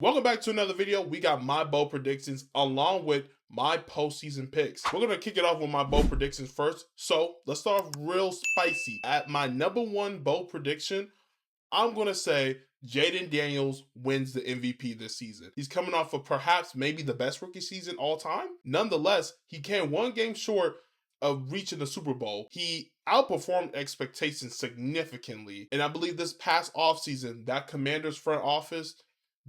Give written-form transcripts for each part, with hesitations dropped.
Welcome back to another video. We got my bold predictions along with my postseason picks. We're going to kick it off with my bold predictions first. So let's start off real spicy. At my number one bold prediction, I'm going to say Jaden Daniels wins the MVP this season. He's coming off of perhaps maybe the best rookie season all time. Nonetheless, he came one game short of reaching the Super Bowl. He outperformed expectations significantly. And I believe this past offseason, that Commanders front office,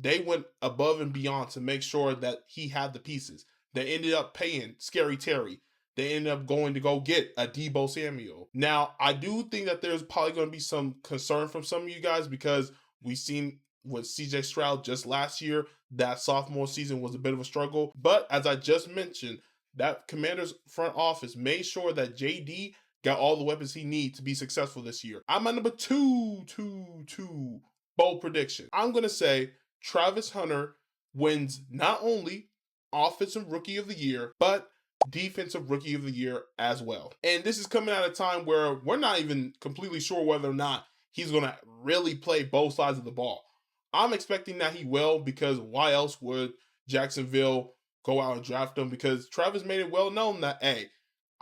they went above and beyond to make sure that he had the pieces. They ended up paying Scary Terry. They ended up going to go get a Deebo Samuel. Now, I do think that there's probably going to be some concern from some of you guys because we've seen with CJ Stroud just last year, that sophomore season was a bit of a struggle. But as I just mentioned, that Commanders front office made sure that JD got all the weapons he needs to be successful this year. I'm at number two bold prediction. I'm going to say Travis Hunter wins not only Offensive Rookie of the Year, but Defensive Rookie of the Year as well. And this is coming at a time where we're not even completely sure whether or not he's going to really play both sides of the ball. I'm expecting that he will, because why else would Jacksonville go out and draft him? Because Travis made it well known that, hey,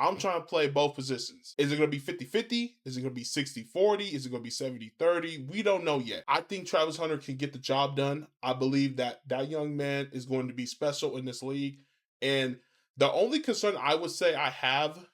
I'm trying to play both positions. Is it going to be 50-50? Is it going to be 60-40? Is it going to be 70-30? We don't know yet. I think Travis Hunter can get the job done. I believe that that young man is going to be special in this league. And the only concern I would say I have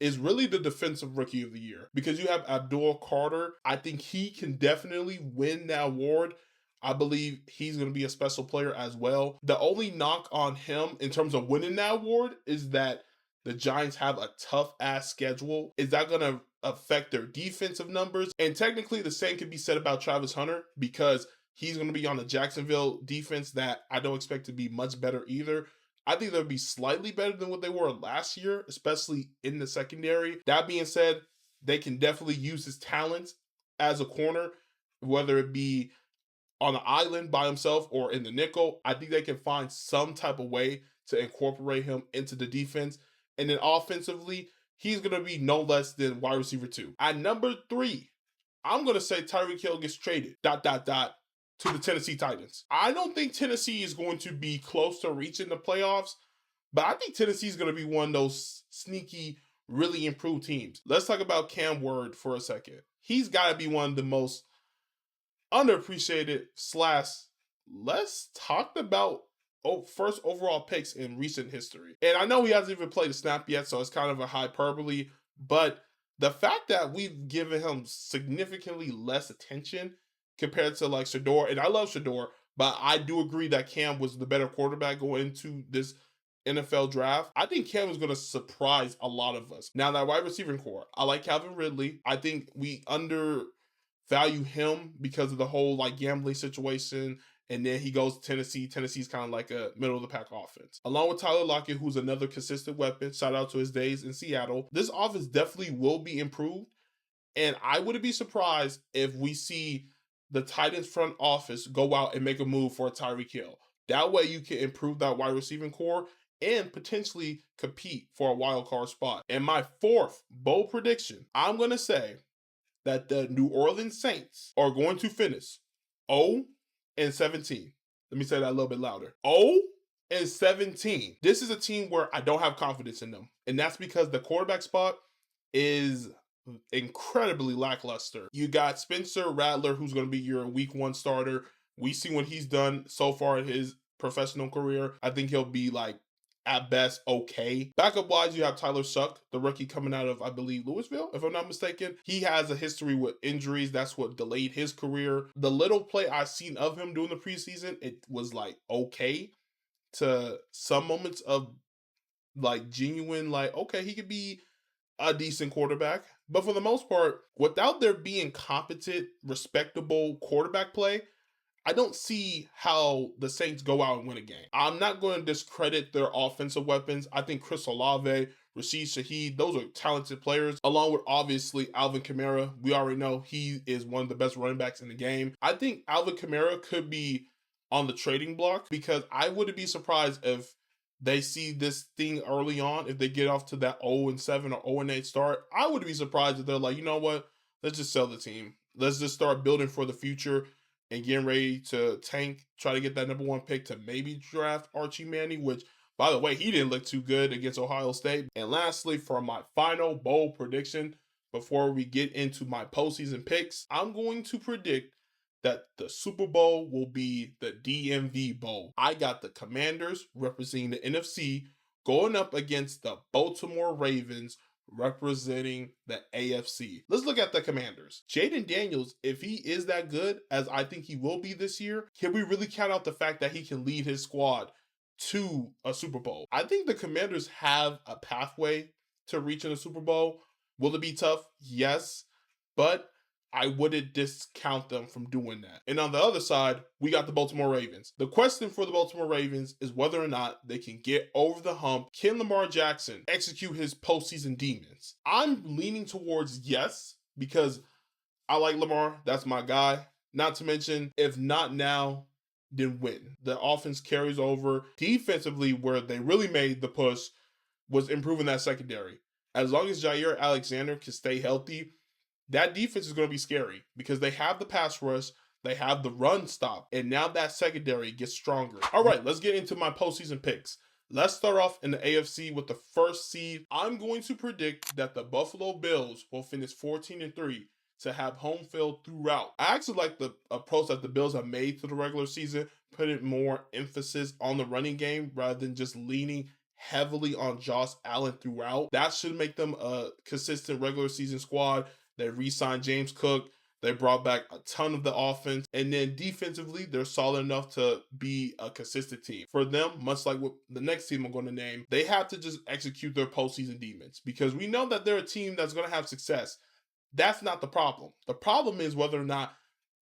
is really the Defensive Rookie of the Year, because you have Abdul Carter. I think he can definitely win that award. I believe he's going to be a special player as well. The only knock on him in terms of winning that award is that the Giants have a tough-ass schedule. Is that going to affect their defensive numbers? And technically, the same could be said about Travis Hunter, because he's going to be on the Jacksonville defense that I don't expect to be much better either. I think they'll be slightly better than what they were last year, especially in the secondary. That being said, they can definitely use his talents as a corner, whether it be on the island by himself or in the nickel. I think they can find some type of way to incorporate him into the defense. And then offensively, he's going to be no less than wide receiver 2. At number 3, I'm going to say Tyreek Hill gets traded, to the Tennessee Titans. I don't think Tennessee is going to be close to reaching the playoffs, but I think Tennessee is going to be one of those sneaky, really improved teams. Let's talk about Cam Ward for a second. He's got to be one of the most underappreciated / less talked about first overall picks in recent history. And I know he hasn't even played a snap yet, so it's kind of a hyperbole, but the fact that we've given him significantly less attention compared to like Shador, and I love Shador, but I do agree that Cam was the better quarterback going into this NFL draft. I think Cam is going to surprise a lot of us. Now, that wide receiving core, I like Calvin Ridley. I think we undervalue him because of the whole like gambling situation. And then he goes to Tennessee. Tennessee's kind of like a middle-of-the-pack offense. Along with Tyler Lockett, who's another consistent weapon. Shout out to his days in Seattle. This offense definitely will be improved. And I wouldn't be surprised if we see the Titans front office go out and make a move for Tyreek Hill. That way you can improve that wide receiving core and potentially compete for a wild card spot. And my fourth bold prediction, I'm going to say that the New Orleans Saints are going to finish 0-17. Let me say that a little bit louder. 0-17. This is a team where I don't have confidence in them. And that's because the quarterback spot is incredibly lackluster. You got Spencer Rattler, who's going to be your week 1 starter. We see what he's done so far in his professional career. I think he'll be like, at best, okay. Backup wise, you have Tyler Shuck, the rookie coming out of, I believe, Louisville, if I'm not mistaken. He has a history with injuries. That's what delayed his career. The little play I've seen of him during the preseason, it was like okay to some moments of like genuine, like, okay, he could be a decent quarterback. But for the most part, without there being competent, respectable quarterback play, I don't see how the Saints go out and win a game. I'm not going to discredit their offensive weapons. I think Chris Olave, Rashid Shaheed, those are talented players, along with obviously Alvin Kamara. We already know he is one of the best running backs in the game. I think Alvin Kamara could be on the trading block, because I wouldn't be surprised if they see this thing early on, if they get off to that 0-7 or 0-8 start. I wouldn't be surprised if they're like, you know what, let's just sell the team. Let's just start building for the future. and getting ready to tank, try to get that number 1 pick to maybe draft Archie Manning, which, by the way, he didn't look too good against Ohio State. And lastly, for my final bold prediction, before we get into my postseason picks, I'm going to predict that the Super Bowl will be the DMV Bowl. I got the Commanders representing the NFC going up against the Baltimore Ravens representing the AFC. Let's look at the Commanders. Jaden Daniels, if he is that good as I think he will be this year, can we really count out the fact that he can lead his squad to a Super Bowl? I think the Commanders have a pathway to reaching a Super Bowl. Will it be tough? Yes, but I wouldn't discount them from doing that. And on the other side, we got the Baltimore Ravens. The question for the Baltimore Ravens is whether or not they can get over the hump. Can Lamar Jackson execute his postseason demons? I'm leaning towards yes, because I like Lamar. That's my guy. Not to mention, if not now, then when? The offense carries over. Defensively, where they really made the push was improving that secondary. As long as Jair Alexander can stay healthy, that defense is going to be scary because they have the pass rush, they have the run stop, and now that secondary gets stronger. All right, let's get into my postseason picks. Let's start off in the AFC with the first seed. I'm going to predict that the Buffalo Bills will finish 14-3 to have home field throughout. I actually like the approach that the Bills have made to the regular season, putting more emphasis on the running game rather than just leaning heavily on Josh Allen throughout. That should make them a consistent regular season squad. They re-signed James Cook. They brought back a ton of the offense. And then defensively, they're solid enough to be a consistent team. For them, much like what the next team I'm going to name, they have to just execute their postseason demons because we know that they're a team that's going to have success. That's not the problem. The problem is whether or not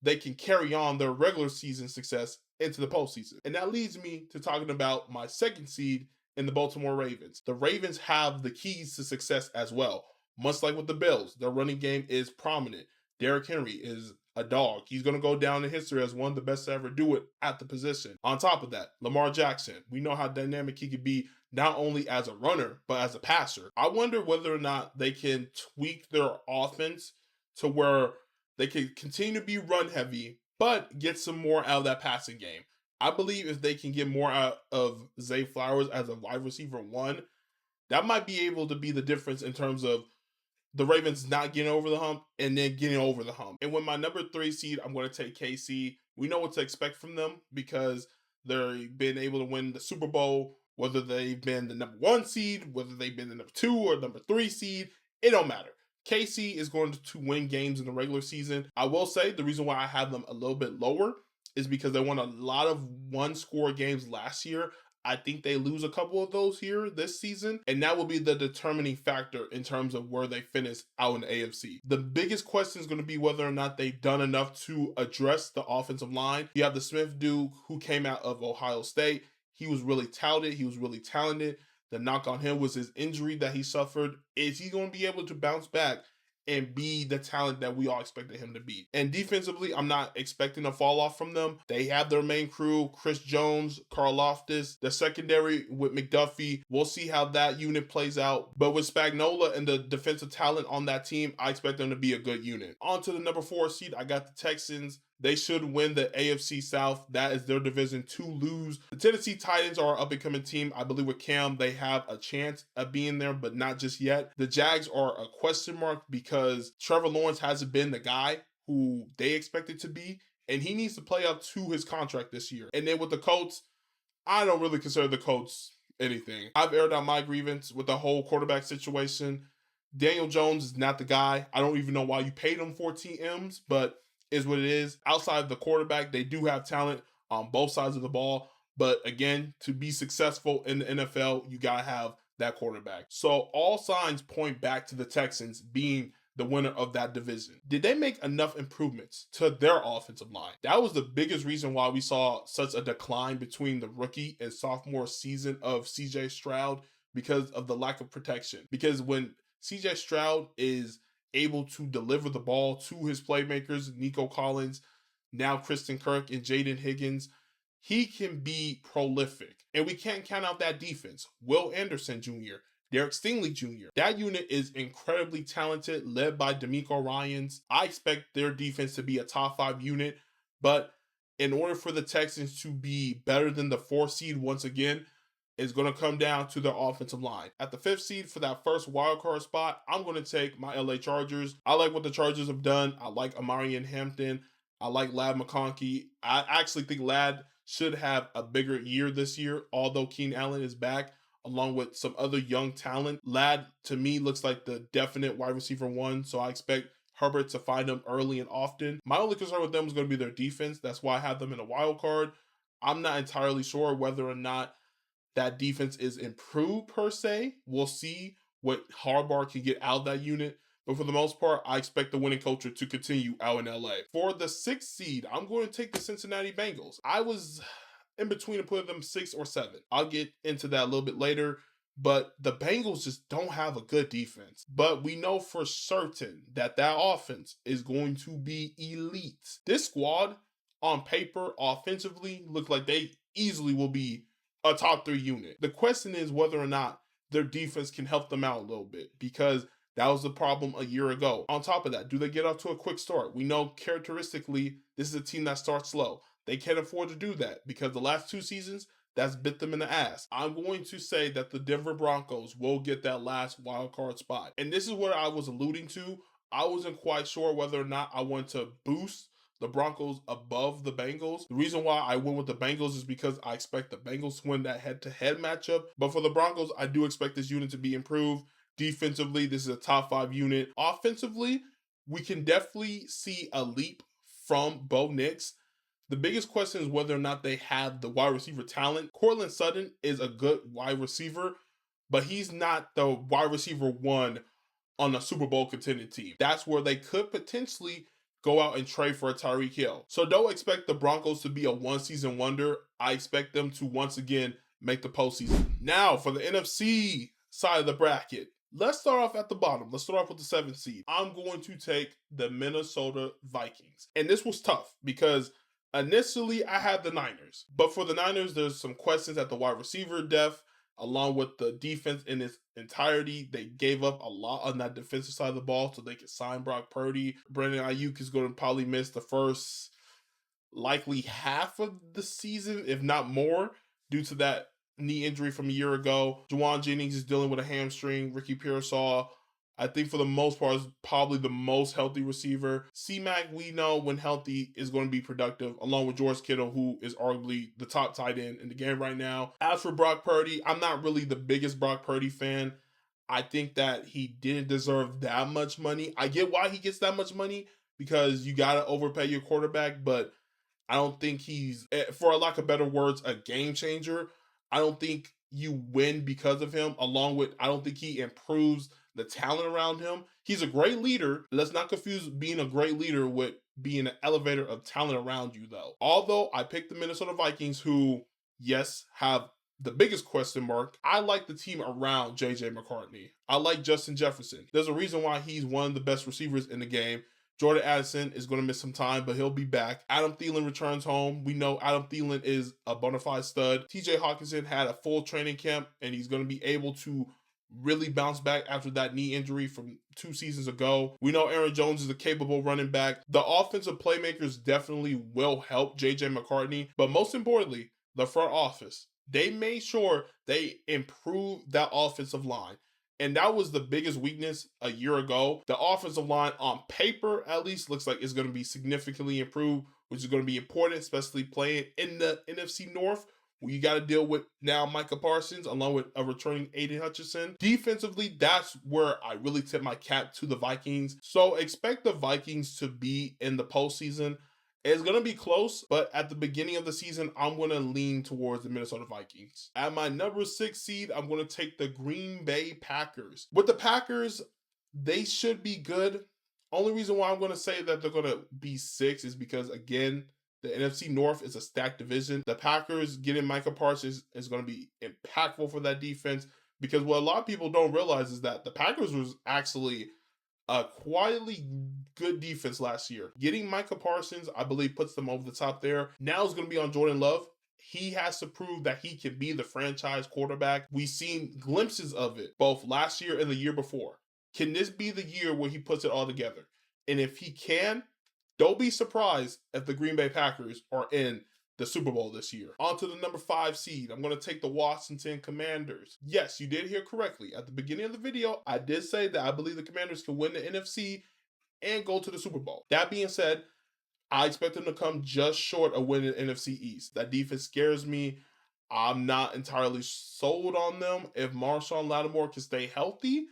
they can carry on their regular season success into the postseason. And that leads me to talking about my second seed in the Baltimore Ravens. The Ravens have the keys to success as well. Much like with the Bills, their running game is prominent. Derrick Henry is a dog. He's going to go down in history as one of the best to ever do it at the position. On top of that, Lamar Jackson, we know how dynamic he could be not only as a runner, but as a passer. I wonder whether or not they can tweak their offense to where they can continue to be run heavy, but get some more out of that passing game. I believe if they can get more out of Zay Flowers as a wide receiver 1, that might be able to be the difference in terms of the Ravens not getting over the hump and then getting over the hump. And with my number 3 seed, I'm going to take KC. We know what to expect from them because they've been able to win the Super Bowl, whether they've been the number 1 seed, whether they've been the number 2 or number 3 seed, it don't matter. KC is going to win games in the regular season. I will say the reason why I have them a little bit lower is because they won a lot of one-score games last year. I think they lose a couple of those here this season, and that will be the determining factor in terms of where they finish out in the AFC. The biggest question is going to be whether or not they've done enough to address the offensive line. You have the Smith dude who came out of Ohio State. He was really touted. He was really talented. The knock on him was his injury that he suffered. Is he going to be able to bounce back and be the talent that we all expected him to be? And defensively, I'm not expecting a fall off from them. They have their main crew, Chris Jones, Karlaftis, the secondary with McDuffie. We'll see how that unit plays out. But with Spagnuolo and the defensive talent on that team, I expect them to be a good unit. On to the number 4 seed, I got the Texans. They should win the AFC South. That is their division to lose. The Tennessee Titans are an up-and-coming team. I believe with Cam, they have a chance of being there, but not just yet. The Jags are a question mark because Trevor Lawrence hasn't been the guy who they expected to be, and he needs to play up to his contract this year. And then with the Colts, I don't really consider the Colts anything. I've aired out my grievance with the whole quarterback situation. Daniel Jones is not the guy. I don't even know why you paid him 14 M's, but is what it is. Outside of the quarterback, they do have talent on both sides of the ball. But again, to be successful in the NFL, you got to have that quarterback. So all signs point back to the Texans being the winner of that division. Did they make enough improvements to their offensive line? That was the biggest reason why we saw such a decline between the rookie and sophomore season of CJ Stroud, because of the lack of protection. Because when CJ Stroud is able to deliver the ball to his playmakers, Nico Collins, now Kristen Kirk and Jaden Higgins, he can be prolific. And we can't count out that defense. Will Anderson Jr., Derek Stingley Jr. That unit is incredibly talented, led by D'Amico Ryans. I expect their defense to be a top 5 unit, but in order for the Texans to be better than the 4th seed once again, is going to come down to their offensive line. At the 5th seed for that first wildcard spot, I'm going to take my LA Chargers. I like what the Chargers have done. I like Amarian Hampton. I like Ladd McConkey. I actually think Ladd should have a bigger year this year, although Keenan Allen is back, along with some other young talent. Ladd, to me, looks like the definite wide receiver 1, so I expect Herbert to find him early and often. My only concern with them is going to be their defense. That's why I have them in a wild card. I'm not entirely sure whether or not that defense is improved per se. We'll see what Harbaugh can get out of that unit. But for the most part, I expect the winning culture to continue out in LA. For the 6th seed, I'm going to take the Cincinnati Bengals. I was in between to put them 6 or 7. I'll get into that a little bit later. But the Bengals just don't have a good defense. But we know for certain that that offense is going to be elite. This squad, on paper, offensively, look like they easily will be a top 3 unit. The question is whether or not their defense can help them out a little bit, because that was the problem a year ago. On top of that, do they get off to a quick start? We know characteristically this is a team that starts slow. They can't afford to do that because the last 2 seasons, that's bit them in the ass. I'm going to say that the Denver Broncos will get that last wild card spot. And this is what I was alluding to. I wasn't quite sure whether or not I want to boost the Broncos above the Bengals. The reason why I went with the Bengals is because I expect the Bengals to win that head-to-head matchup. But for the Broncos, I do expect this unit to be improved. Defensively, this is a top 5 unit. Offensively, we can definitely see a leap from Bo Nix. The biggest question is whether or not they have the wide receiver talent. Courtland Sutton is a good wide receiver, but he's not the wide receiver 1 on a Super Bowl contending team. That's where they could potentially go out and trade for a Tyreek Hill. So don't expect the Broncos to be a one-season wonder. I expect them to once again make the postseason. Now, for the NFC side of the bracket, let's start off at the bottom. Let's start off with the 7th seed. I'm going to take the Minnesota Vikings. And this was tough because initially I had the Niners. But for the Niners, there's some questions at the wide receiver depth, along with the defense in its entirety. They gave up a lot on that defensive side of the ball so they could sign Brock Purdy. Brandon Ayuk is going to probably miss the first likely half of the season, if not more, due to that knee injury from a year ago. Juwan Jennings is dealing with a hamstring. Ricky Pearsall, I think for the most part, is probably the most healthy receiver. C-Mac, we know when healthy is going to be productive, along with George Kittle, who is arguably the top tight end in the game right now. As for Brock Purdy, I'm not really the biggest Brock Purdy fan. I think that he didn't deserve that much money. I get why he gets that much money, because you got to overpay your quarterback, but I don't think he's, for lack of better words, a game changer. I don't think you win because of him, along with, I don't think he improves the talent around him. He's a great leader. Let's not confuse being a great leader with being an elevator of talent around you, though. Although I picked the Minnesota Vikings, who, yes, have the biggest question mark. I like the team around J.J. McCartney. I like Justin Jefferson. There's a reason why he's one of the best receivers in the game. Jordan Addison is going to miss some time, but he'll be back. Adam Thielen returns home. We know Adam Thielen is a bona fide stud. TJ Hawkinson had a full training camp, and he's going to be able to really bounce back after that knee injury from 2 seasons ago. We know Aaron Jones is a capable running back. The offensive playmakers definitely will help J.J. McCartney, but most importantly, the front office. They made sure they improved that offensive line. And that was the biggest weakness a year ago. The offensive line, on paper at least, looks like it's going to be significantly improved, which is going to be important, especially playing in the NFC North, where you got to deal with now Micah Parsons, along with a returning Aiden Hutchinson. Defensively, that's where I really tip my cap to the Vikings. So expect the Vikings to be in the postseason. It's going to be close, but at the beginning of the season, I'm going to lean towards the Minnesota Vikings. At my number 6 seed, I'm going to take the Green Bay Packers. With the Packers, they should be good. Only reason why I'm going to say that they're going to be 6 is because, again, the NFC North is a stacked division. The Packers getting Micah Parsons is going to be impactful for that defense, because what a lot of people don't realize is that the Packers was actually a quietly good defense last year. Getting Micah Parsons, I believe, puts them over the top there. Now it's going to be on Jordan Love. He has to prove that he can be the franchise quarterback. We've seen glimpses of it both last year and the year before. Can this be the year where he puts it all together? And if he can, Don't be surprised if the Green Bay Packers are in the Super Bowl this year. On to the number 5 seed. I'm going to take the Washington Commanders. Yes, you did hear correctly. At the beginning of the video, I did say that I believe the Commanders can win the NFC and go to the Super Bowl. That being said, I expect them to come just short of winning NFC East. That defense scares me. I'm not entirely sold on them. If Marshawn Lattimore can stay healthy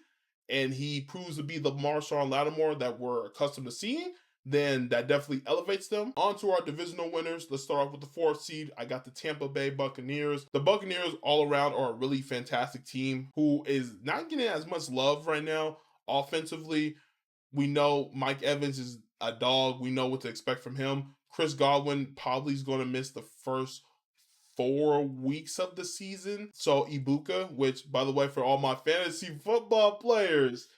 and he proves to be the Marshawn Lattimore that we're accustomed to seeing, then that definitely elevates them. On to our divisional winners. Let's start off with the 4th seed. I got the Tampa Bay Buccaneers. The Buccaneers all around are a really fantastic team who is not getting as much love right now offensively. We know Mike Evans is a dog. We know what to expect from him. Chris Godwin probably is going to miss the first 4 weeks of the season. So Ibuka, which by the way, for all my fantasy football players,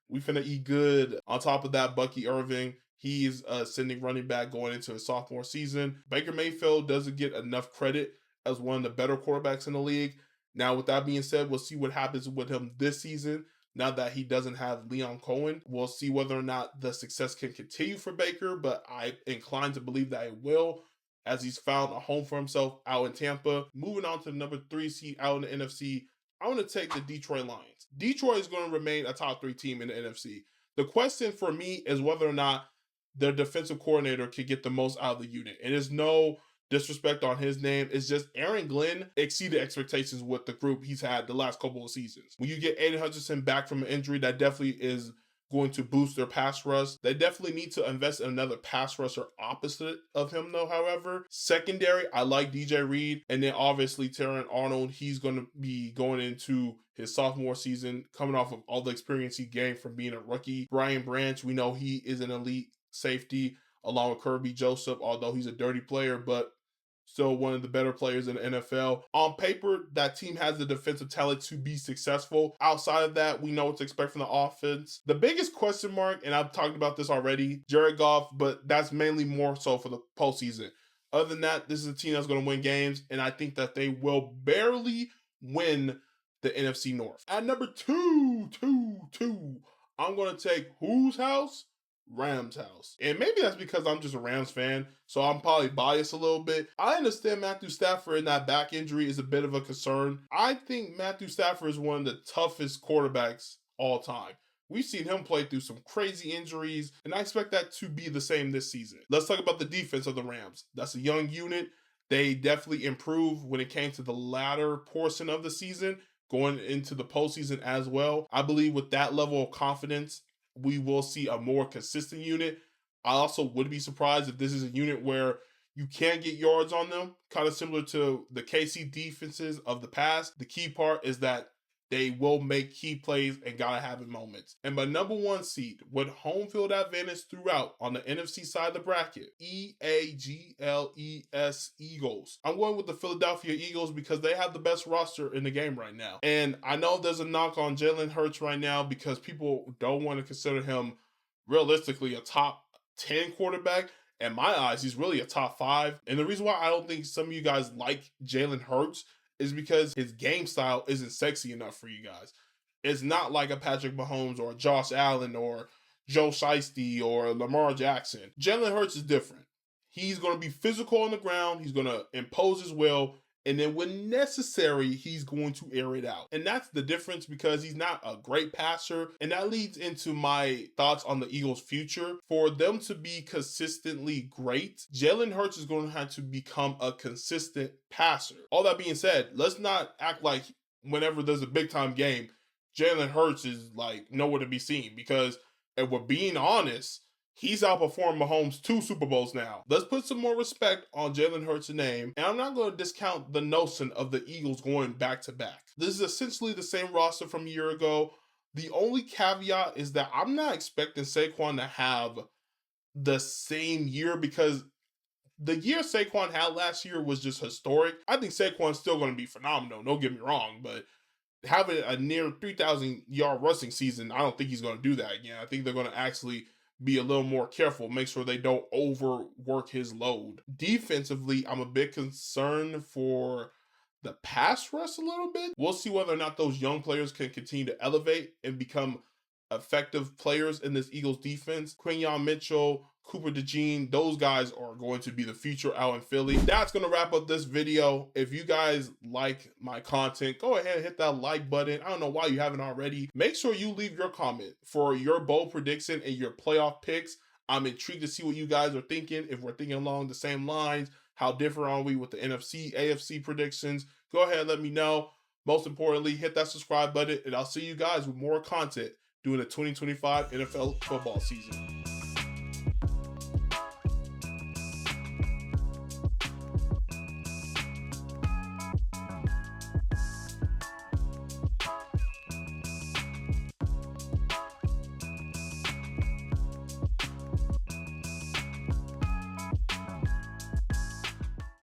we finna eat good. On top of that, Bucky Irving, he's a ascending running back going into his sophomore season. Baker Mayfield doesn't get enough credit as one of the better quarterbacks in the league. Now, with that being said, we'll see what happens with him this season. Now that he doesn't have Leon Cohen, we'll see whether or not the success can continue for Baker, but I'm inclined to believe that it will, as he's found a home for himself out in Tampa. Moving on to the number 3 seed out in the NFC, I'm going to take the Detroit Lions. Detroit is going to remain a top 3 team in the NFC. The question for me is whether or not their defensive coordinator can get the most out of the unit. And there's no disrespect on his name. It's just Aaron Glenn exceeded expectations with the group he's had the last couple of seasons. When you get Aiden Hutchinson back from an injury, that definitely is going to boost their pass rush. They definitely need to invest in another pass rusher opposite of him though, however. Secondary, I like DJ Reed. And then obviously Terran Arnold, he's going to be going into his sophomore season, coming off of all the experience he gained from being a rookie. Brian Branch, we know he is an elite safety along with Kirby Joseph, although he's a dirty player, but still one of the better players in the NFL. On paper, that team has the defensive talent to be successful. Outside of that, we know what to expect from the offense. The biggest question mark, and I've talked about this already, Jared Goff, but that's mainly more so for the postseason. Other than that, this is a team that's going to win games, and I think that they will barely win the NFC North. At number 2, I'm going to take whose house? Rams house. And maybe that's because I'm just a Rams fan, so I'm probably biased a little bit. I understand Matthew Stafford and that back injury is a bit of a concern. I think Matthew Stafford is one of the toughest quarterbacks all time. We've seen him play through some crazy injuries, and I expect that to be the same this season. Let's talk about the defense of the Rams. That's a young unit. They definitely improved when it came to the latter portion of the season, going into the postseason as well. I believe with that level of confidence, we will see a more consistent unit. I also would be surprised if this is a unit where you can't get yards on them, kind of similar to the KC defenses of the past. The key part is that they will make key plays and gotta have it moments. And my number 1 seed with home field advantage throughout on the NFC side of the bracket, EAGLES Eagles. I'm going with the Philadelphia Eagles because they have the best roster in the game right now. And I know there's a knock on Jalen Hurts right now because people don't want to consider him realistically a top 10 quarterback. In my eyes, he's really a top 5. And the reason why I don't think some of you guys like Jalen Hurts is because his game style isn't sexy enough for you guys. It's not like a Patrick Mahomes or a Josh Allen or Joe Shiesty or Lamar Jackson. Jalen Hurts is different. He's going to be physical on the ground. He's going to impose his will. And then when necessary, he's going to air it out. And that's the difference because he's not a great passer. And that leads into my thoughts on the Eagles' future. For them to be consistently great, Jalen Hurts is going to have to become a consistent passer. All that being said, let's not act like whenever there's a big time game, Jalen Hurts is like nowhere to be seen. Because if we're being honest, he's outperformed Mahomes 2 Super Bowls now. Let's put some more respect on Jalen Hurts' name. And I'm not going to discount the notion of the Eagles going back to back. This is essentially the same roster from a year ago. The only caveat is that I'm not expecting Saquon to have the same year because the year Saquon had last year was just historic. I think Saquon's still going to be phenomenal. Don't get me wrong, but having a near 3,000 yard rushing season, I don't think he's going to do that again. I think they're going to actually be a little more careful, make sure they don't overwork his load. Defensively, I'm a bit concerned for the pass rush a little bit. We'll see whether or not those young players can continue to elevate and become effective players in this Eagles defense. Quinyon Mitchell, Cooper DeJean, those guys are going to be the future out in Philly. That's going to wrap up this video. If you guys like my content, go ahead and hit that like button. I don't know why you haven't already. Make sure you leave your comment for your bold prediction and your playoff picks. I'm intrigued to see what you guys are thinking. If we're thinking along the same lines, how different are we with the NFC, AFC predictions? Go ahead and let me know. Most importantly, hit that subscribe button, and I'll see you guys with more content during the 2025 NFL football season.